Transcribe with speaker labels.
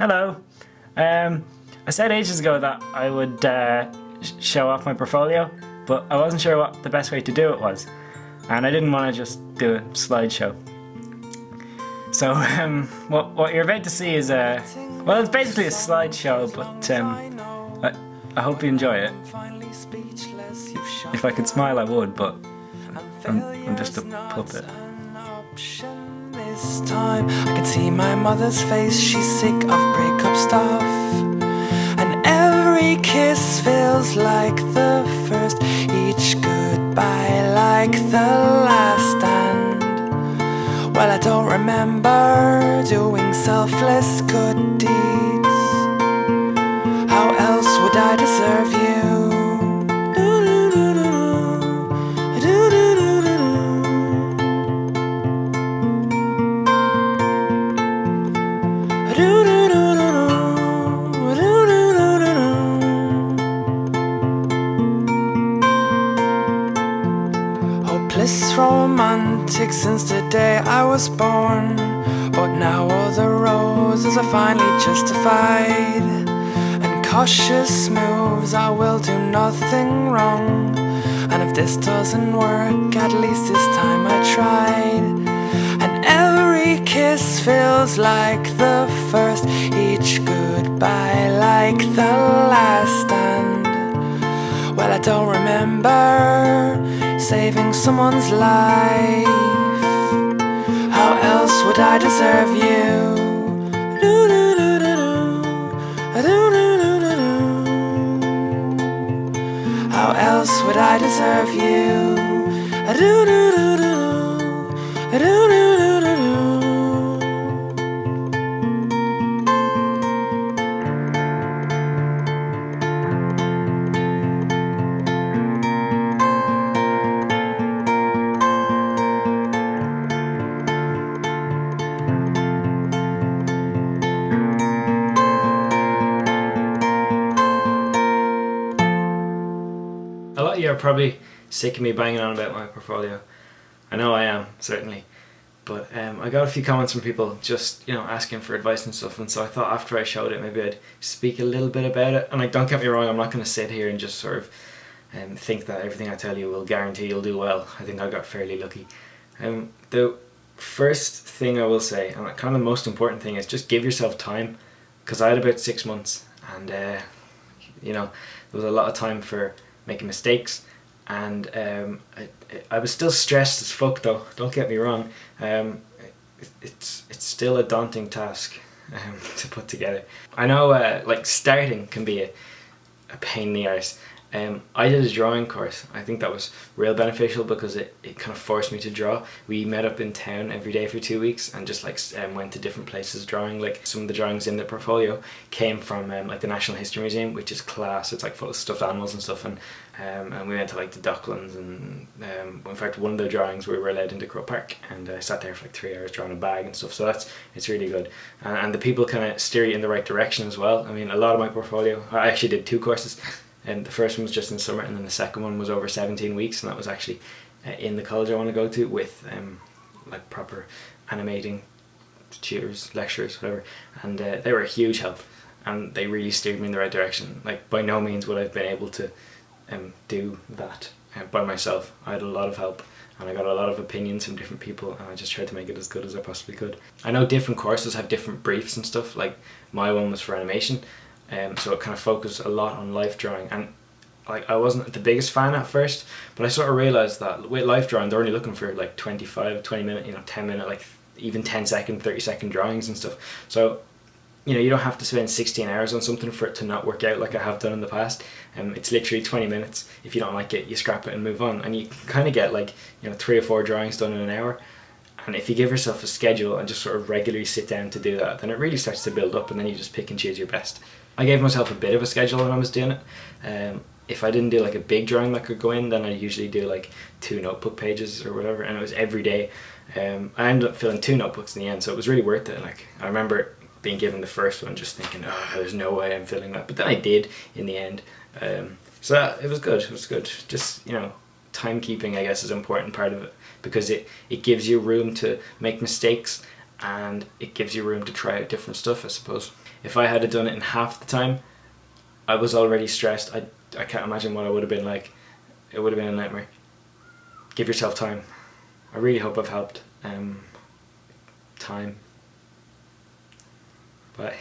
Speaker 1: Hello. I said ages ago that I would show off my portfolio, but I wasn't sure what the best way to do it was, and I didn't want to just do a slideshow. So what you're about to see is well, it's basically a slideshow, but I hope you enjoy it. If I could smile, I would, but I'm just a puppet.
Speaker 2: This time I can see my mother's face. She's sick of breakup stuff, and every kiss feels like the first, each goodbye like the last. And well, I don't remember doing selfless good deeds. How else would I deserve you? Hopeless romantic since the day I was born, but now all the roses are finally justified, and cautious moves, I will do nothing wrong. And if this doesn't work, at least this time I tried. And every kiss feels like the first, each goodbye like the last. And well, I don't remember saving someone's life. How else would I deserve you? How else would I deserve you?
Speaker 1: A lot of you are probably sick of me banging on about my portfolio. I know I am, certainly. But I got a few comments from people just, asking for advice and stuff, and so I thought after I showed it, maybe I'd speak a little bit about it. And don't get me wrong, I'm not going to sit here and just sort of think that everything I tell you will guarantee you'll do well. I think I got fairly lucky. The first thing I will say, and kind of the most important thing, is just give yourself time, because I had about 6 months, and there was a lot of time for making mistakes, and I was still stressed as fuck though, don't get me wrong. It's still a daunting task to put together. I know like starting can be a pain in the arse. I did a drawing course. I think that was real beneficial because it kind of forced me to draw. We met up in town every day for 2 weeks and just went to different places drawing. Like some of the drawings in the portfolio came from like the National History Museum, which is class. It's like full of stuffed animals and stuff, and we went to like the Docklands, and in fact one of the drawings we were allowed into Crow Park, and I sat there for like 3 hours drawing a bag and stuff. So it's really good, and the people kind of steer you in the right direction as well. I mean, a lot of my portfolio, I actually did 2 courses. And the first one was just in summer, and then the second one was over 17 weeks, and that was actually in the college I want to go to with like proper animating tutors, lecturers, whatever, and they were a huge help, and they really steered me in the right direction. Like, by no means would I have been able to do that by myself. I had a lot of help, and I got a lot of opinions from different people, and I just tried to make it as good as I possibly could. I know different courses have different briefs and stuff. Like my one was for animation, so it kind of focused a lot on life drawing, and like I wasn't the biggest fan at first, but I sort of realised that with life drawing they're only looking for like 20 minute, 10 minute, like even 10-second, 30-second drawings and stuff. So you don't have to spend 16 hours on something for it to not work out like I have done in the past. It's literally 20 minutes. If you don't like it, you scrap it and move on, and you kind of get like 3 or 4 drawings done in an hour. And if you give yourself a schedule and just sort of regularly sit down to do that, then it really starts to build up, and then you just pick and choose your best. I gave myself a bit of a schedule when I was doing it. If I didn't do like a big drawing that could go in, then I usually do like 2 notebook pages or whatever, and it was every day. I ended up filling 2 notebooks in the end, so it was really worth it. Like, I remember being given the first one just thinking, oh, there's no way I'm filling that, but then I did in the end. So it was good. Just timekeeping, I guess, is an important part of it, because it gives you room to make mistakes and it gives you room to try out different stuff, I suppose. If I had done it in half the time, I was already stressed. I can't imagine what I would have been like. It would have been a nightmare. Give yourself time. I really hope I've helped. Time. Bye.